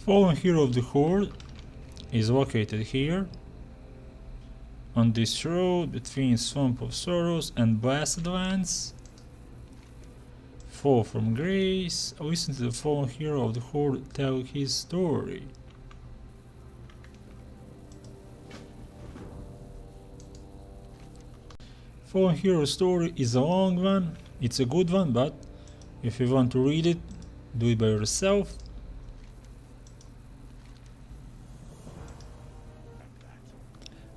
Fallen hero of the Horde is located here, on this road between Swamp of Sorrows and Blasted Lands. Fall from grace. Listen to the fallen hero of the Horde tell his story. Fallen hero story is a long one. It's a good one, but if you want to read it, do it by yourself.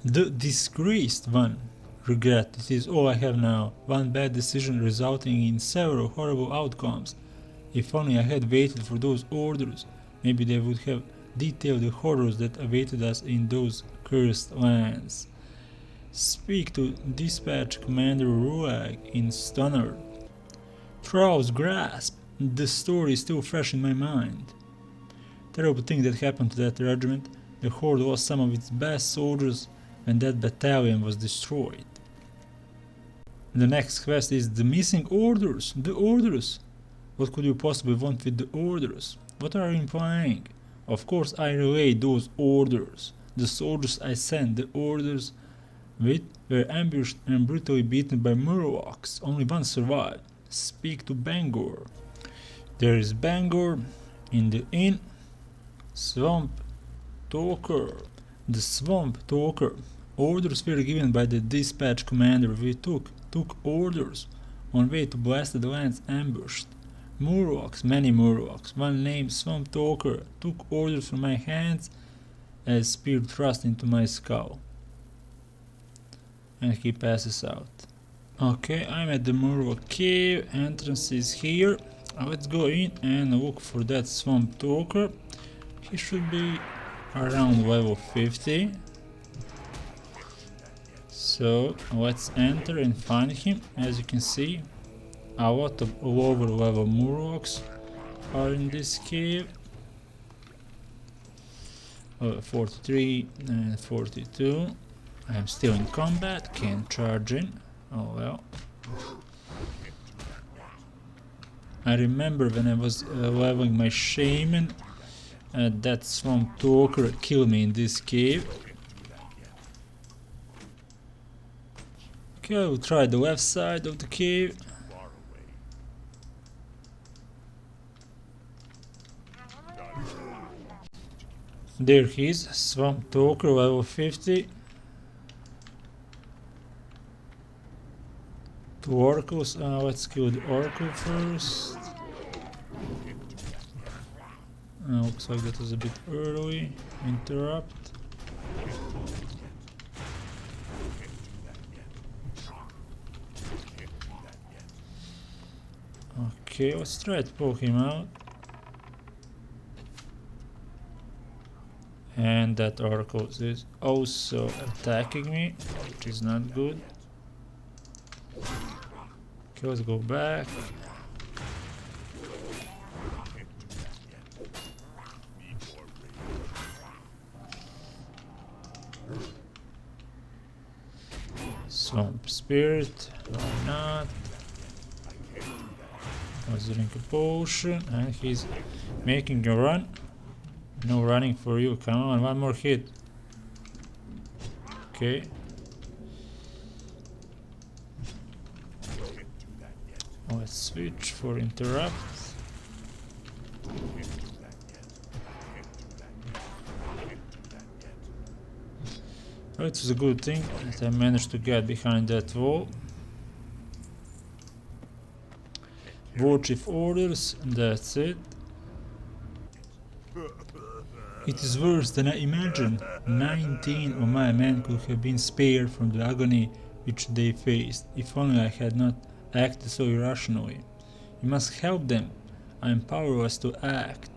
The disgraced one. Regret, it is all I have now. One bad decision resulting in several horrible outcomes. If only I had waited for those orders, maybe they would have detailed the horrors that awaited us in those cursed lands. Speak to Dispatch Commander Rezac in Stunner. Thrall's grasp. The story is still fresh in my mind. Terrible thing that happened to that regiment. The Horde lost some of its best soldiers when that battalion was destroyed. The next quest is the missing orders. The orders. What could you possibly want with the orders? What are you implying? Of course I relayed those orders. The soldiers I sent the orders with were ambushed and brutally beaten by Warlocks. Only one survived. Speak to Bangor. There is Bangor in the inn. Swamp Talker. The Swamp Talker. Orders were given by the dispatch commander. We took orders on way to Blasted Lands ambushed. Murlocs, many Murlocs. One named Swamp Talker took orders from my hands as spear thrust into my skull. And he passes out. Okay, I'm at the Nethergarde Keep. Entrance is here. Let's go in and look for that Swamp Talker. He should be around level 50. So let's enter and find him. As you can see, a lot of lower level Murlocs are in this cave. 43 and 42. I am still in combat, can't charge in. Oh well. I remember when I was leveling my Shaman, that Swamp Talker killed me in this cave. Okay, we'll try the left side of the cave. There he is, Swamp Talker, level 50. Two oracles, let's kill the oracle first. Looks like that was a bit early. Interrupt. Okay, let's try to poke him out. And that oracle is also attacking me, which is not good. Okay, let's go back. Swamp Spirit, why not? Let's drink a potion, and he's making a run. No running for you, come on, one more hit. Okay. Let's switch for interrupt. Well, it was a good thing that I managed to get behind that wall. Watch if orders, and that's it. It is worse than I imagined. 19 of my men could have been spared from the agony which they faced, if only I had not acted so irrationally. You must help them. I am powerless to act.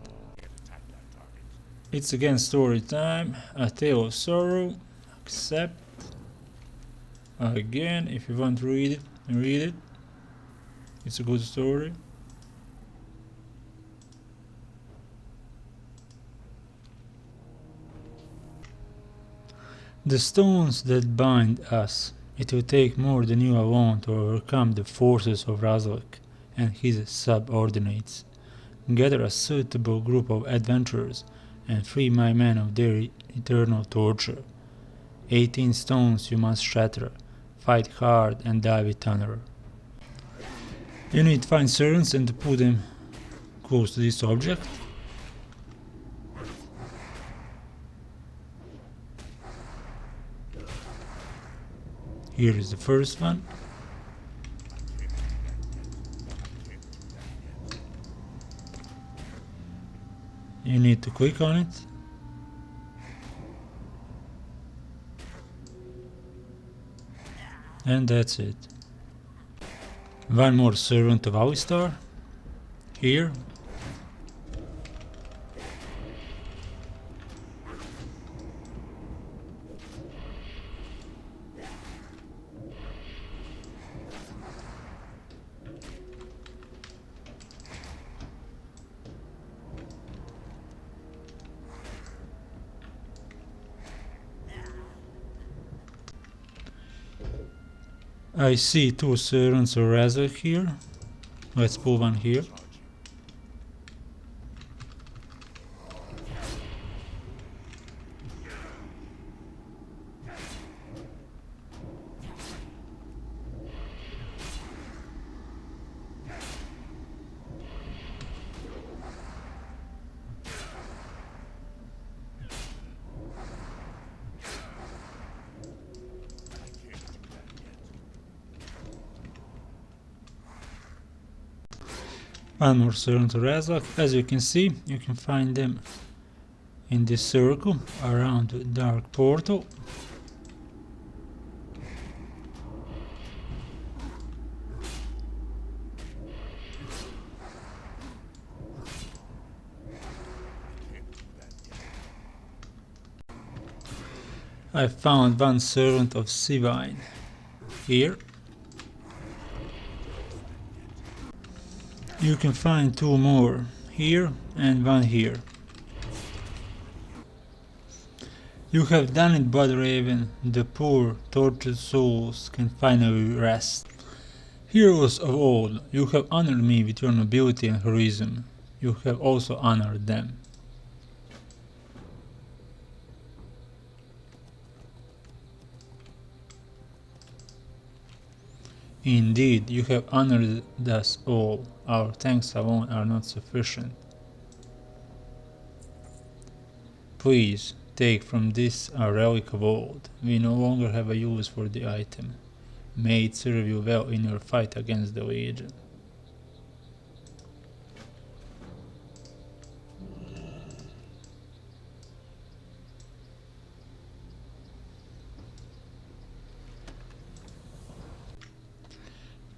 It's again story time. A Tale of Sorrow. Accept. Again, if you want to read it, read it. It's a good story. The stones that bind us. It will take more than you alone to overcome the forces of Rezac and his subordinates. Gather a suitable group of adventurers and free my men of their eternal torture. 18 stones you must shatter, fight hard and die with honor. You need to find servants and to put them close to this object. Here is the first one. You need to click on it. And that's it. One more servant of Alistar. Here. I see two servants of Rezac here. Let's pull one here. One more servant of Rezac. As you can see, you can find them in this circle around the dark portal. I found one servant of Sivine here. You can find two more here and one here. You have done it, Bloodraven. The poor, tortured souls can finally rest. Heroes of old, you have honored me with your nobility and heroism. You have also honored them. Indeed, you have honored us all. Our thanks alone are not sufficient. Please, take from this a relic of old. We no longer have a use for the item. May it serve you well in your fight against the Legion.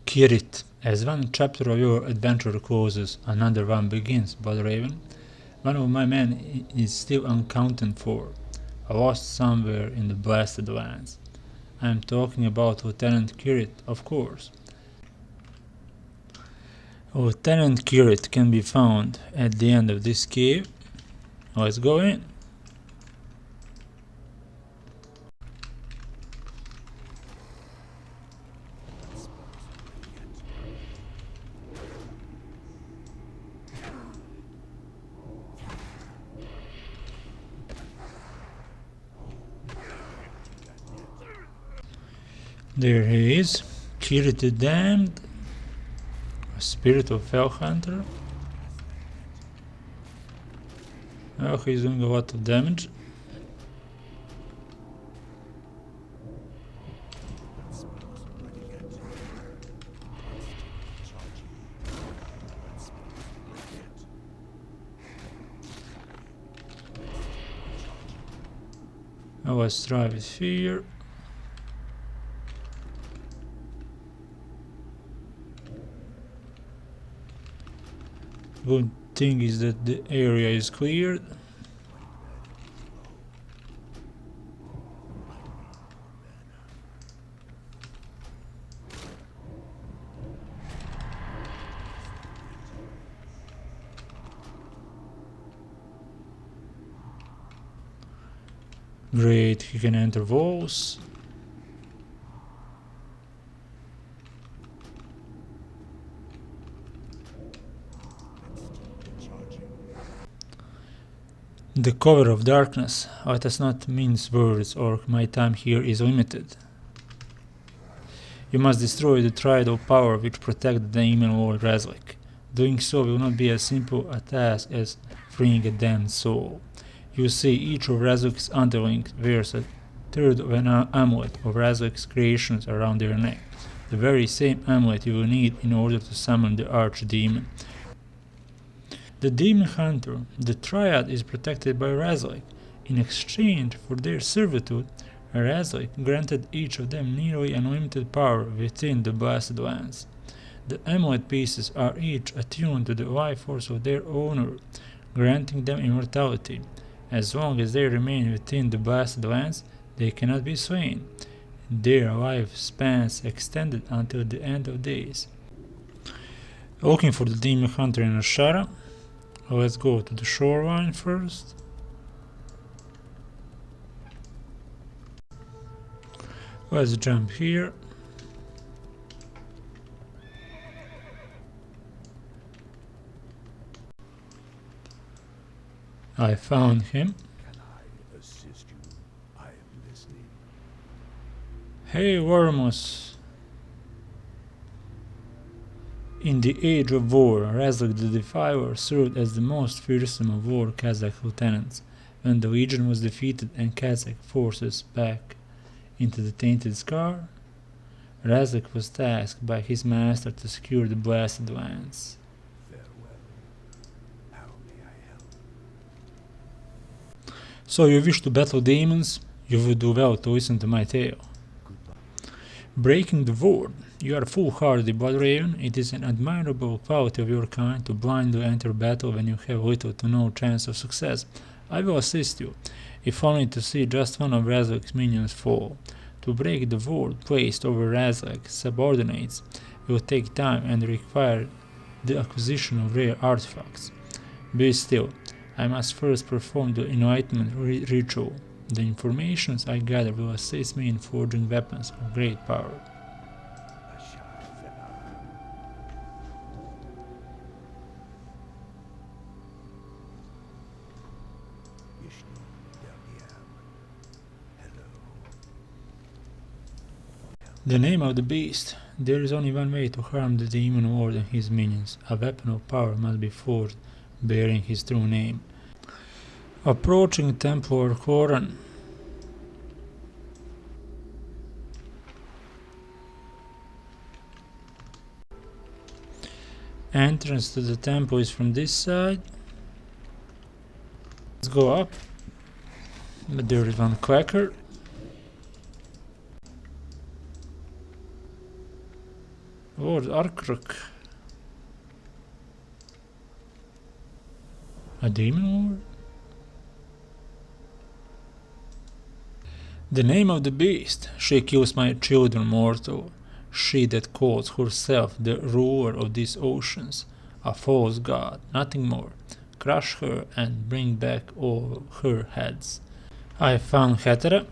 Kirit, as one chapter of your adventure closes, another one begins, Bloodraven. One of my men is still unaccounted for, lost somewhere in the blasted lands. I am talking about Lieutenant Kirit, of course. Lieutenant Kirit can be found at the end of this cave. Let's go in. There he is, Kirit the Damned, a spirit of Fell Hunter. Oh, he's doing a lot of damage. Oh, let's try with fear. Good thing is that the area is cleared. Great, he can enter walls. The cover of darkness. Let us not mince words, or my time here is limited. You must destroy the triad of power which protect the demon lord Rezac. Doing so will not be as simple a task as freeing a damned soul. You see, each of Rezac's underlings wears a third of an amulet of Rezac's creations around their neck, the very same amulet you will need in order to summon the archdemon. The demon hunter, the triad, is protected by Rezac. In exchange for their servitude, Rezac granted each of them nearly unlimited power within the Blasted Lands. The amulet pieces are each attuned to the life force of their owner, granting them immortality. As long as they remain within the Blasted Lands, they cannot be slain. Their life spans extended until the end of days. Looking for the demon hunter in Ashara. Let's go to the shoreline first. Let's jump here. I found him. Can I assist you? I am listening. Hey Wormus. In the Age of War, Rezac the Defiler served as the most fearsome of all Kazakh lieutenants. When the Legion was defeated and Kazakh forces back into the Tainted Scar, Rezac was tasked by his master to secure the Blasted Lands. Farewell. How may I help? So you wish to battle demons? You would do well to listen to my tale. Goodbye. Breaking the ward. You are a foolhardy blood raven. It is an admirable quality of your kind to blindly enter battle when you have little to no chance of success. I will assist you, if only to see just one of Rezac's minions fall. To break the ward placed over Rezac's subordinates will take time and require the acquisition of rare artifacts. Be still, I must first perform the enlightenment ritual. The informations I gather will assist me in forging weapons of great power. The name of the beast. There is only one way to harm the demon lord and his minions. A weapon of power must be forged, bearing his true name. Approaching Templar Tauren. Entrance to the temple is from this side. Let's go up. But there is one quacker. Lord Arkruk. A demon lord? The name of the beast. She kills my children, mortal. She that calls herself the ruler of these oceans. A false god, nothing more. Crush her and bring back all her heads. I found Hetera.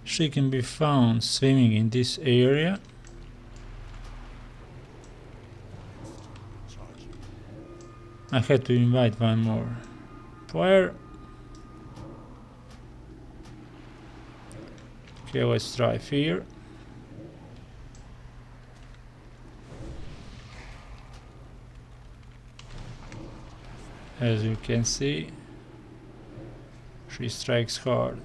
She can be found swimming in this area. I had to invite one more player. Okay, let's try fear. As you can see, she strikes hard.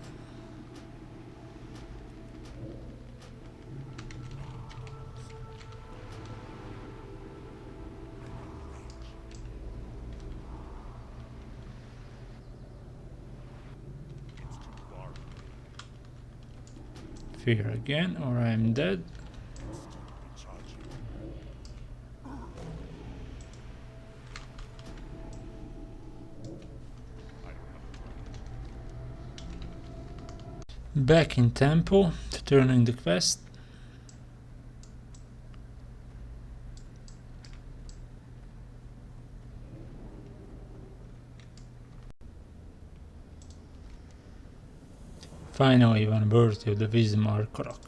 Fear again, or I am dead. Back in temple to turn in the quest. Finally, one worthy of the wisdom Arkorok.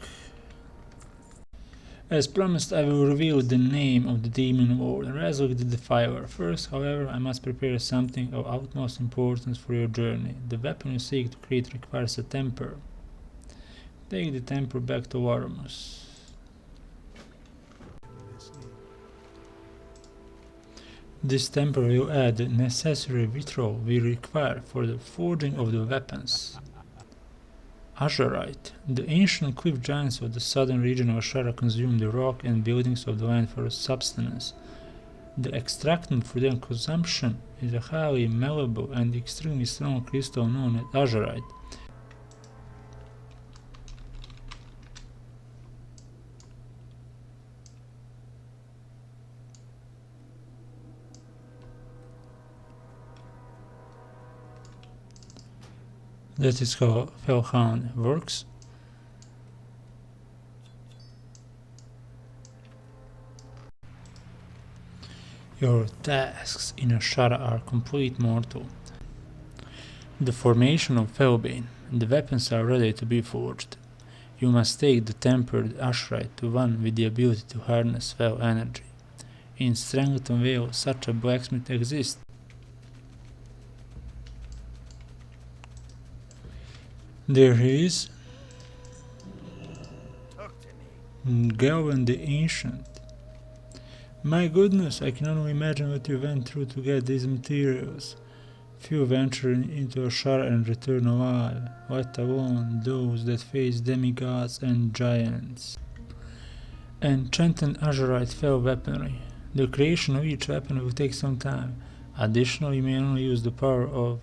As promised, I will reveal the name of the demon lord, Rezac the Defiler. First, however, I must prepare something of utmost importance for your journey. The weapon you seek to create requires a temper. Take the temper back to Warmus. Listening. This temper will add the necessary vitriol we require for the forging of the weapons. Azurite. The ancient cliff giants of the southern region of Ashara consumed the rock and buildings of the land for subsistence. The extractant for their consumption is a highly malleable and extremely strong crystal known as azurite. That is how Felhound works. Your tasks in Ashara are complete, mortal. The formation of Felbane. The weapons are ready to be forged. You must take the tempered azurite to one with the ability to harness Fel energy. In Strangleton Vale, such a blacksmith exists. There he is. Talk to me. Galvan the Ancient. My goodness, I can only imagine what you went through to get these materials. Few venture into Ashara and return alive, let alone those that face demigods and giants. Enchanted azurite Fel weaponry. The creation of each weapon will take some time. Additionally, you may only use the power of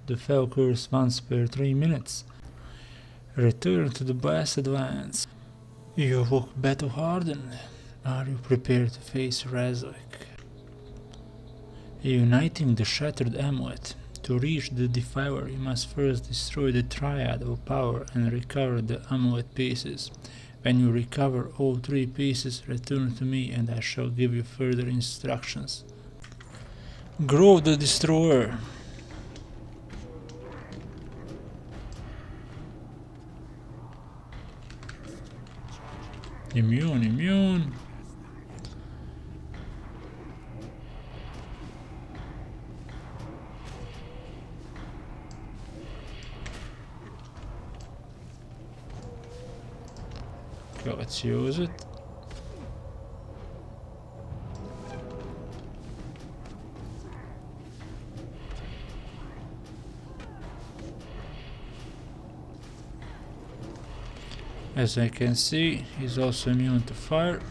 the Fel curse once per 3 minutes. Return to the Blasted Lands. You look battle hardened. Are you prepared to face Rezac? Uniting the shattered amulet. To reach the Defiler, you must first destroy the triad of power and recover the amulet pieces. When you recover all 3 pieces, return to me and I shall give you further instructions. Grow the Destroyer. Immune. Okay, let's use it. As I can see, he's also immune to fire.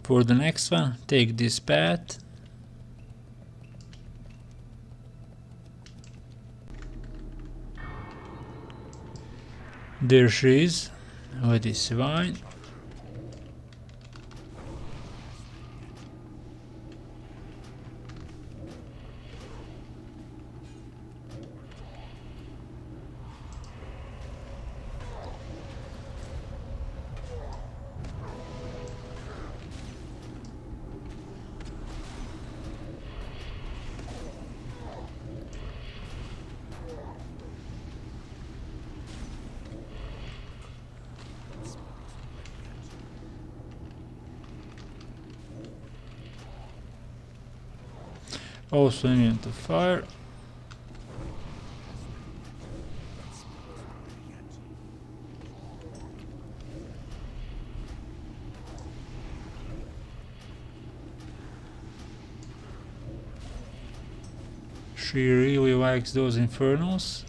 For the next one, take this path. There she is, with this vine. Also immune to fire. She really likes those infernals.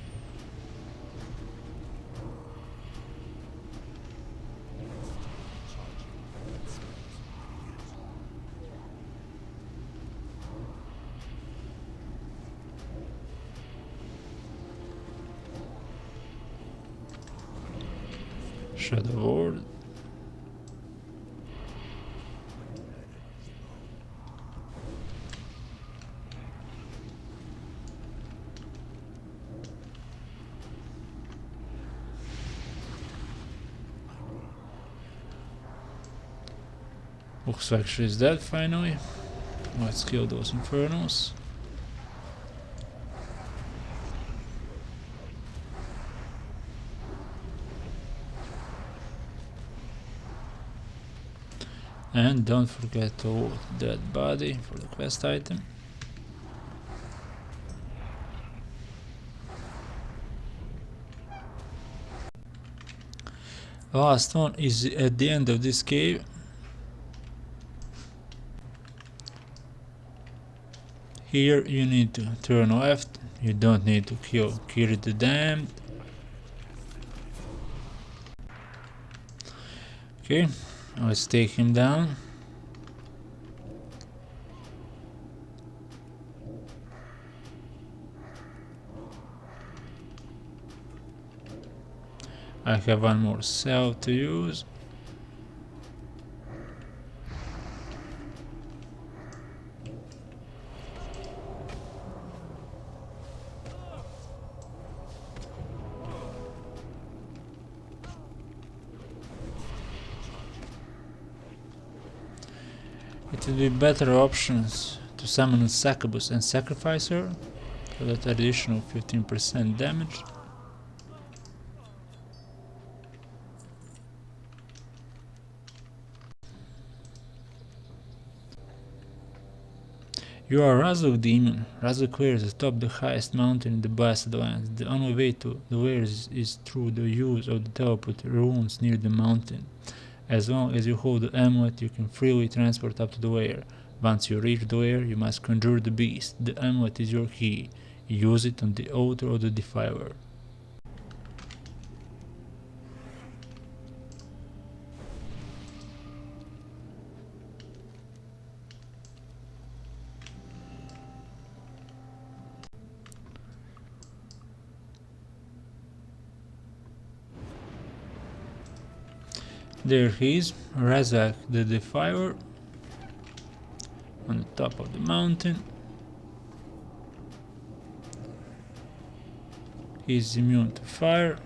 Shadow Horde. Looks like she's dead finally. Let's kill those infernos. And don't forget to loot that body for the quest item. Last one is at the end of this cave. Here you need to turn left. You don't need to kill Kiri the Damned. Okay, let's take him down. I have one more cell to use. It would be better options to summon a succubus and sacrifice her for that additional 15% damage. You are Rezac demon. Rezac lair atop the highest mountain in the Ambassador lands. The only way to the lair is through the use of the teleport runes near the mountain. As long as you hold the amulet, you can freely transport up to the lair. Once you reach the lair, you must conjure the beast. The amulet is your key. Use it on the altar of the Defiler. There he is, Rezac the Defiler, on the top of the mountain. He is immune to fire.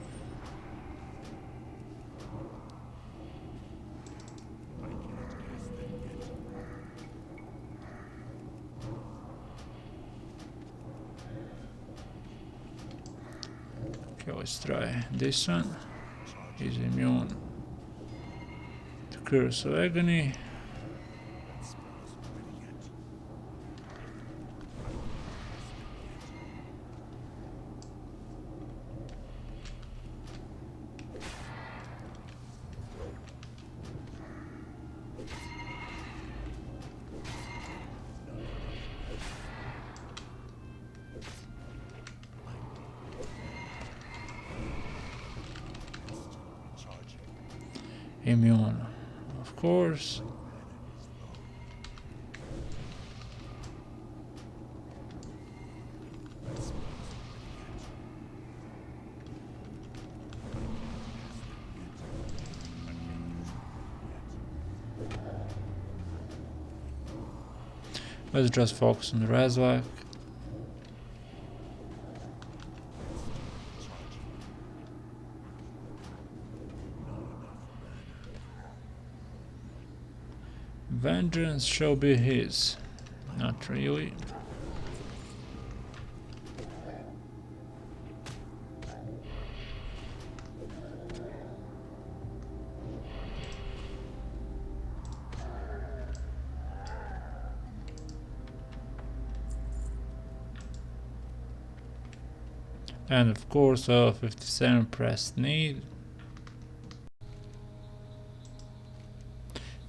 Okay, let's try this one. He's immune to Curse of Agony. Immune, of course. Let's just focus on the Rezac. Vengeance shall be his. Not really. And of course, 57 pressed need.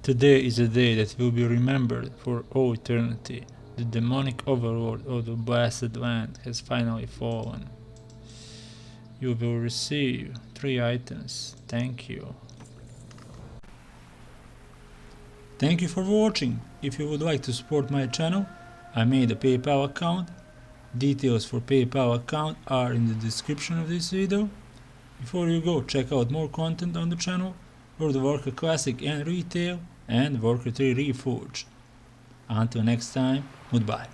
Today is a day that will be remembered for all eternity. The demonic overlord of the Blasted Land has finally fallen. You will receive 3 items. Thank you. Thank you for watching. If you would like to support my channel, I made a PayPal account. Details for PayPal account are in the description of this video. Before you go, check out more content on the channel for the Warcraft Classic and Retail and Warcraft III Reforged. Until next time, goodbye.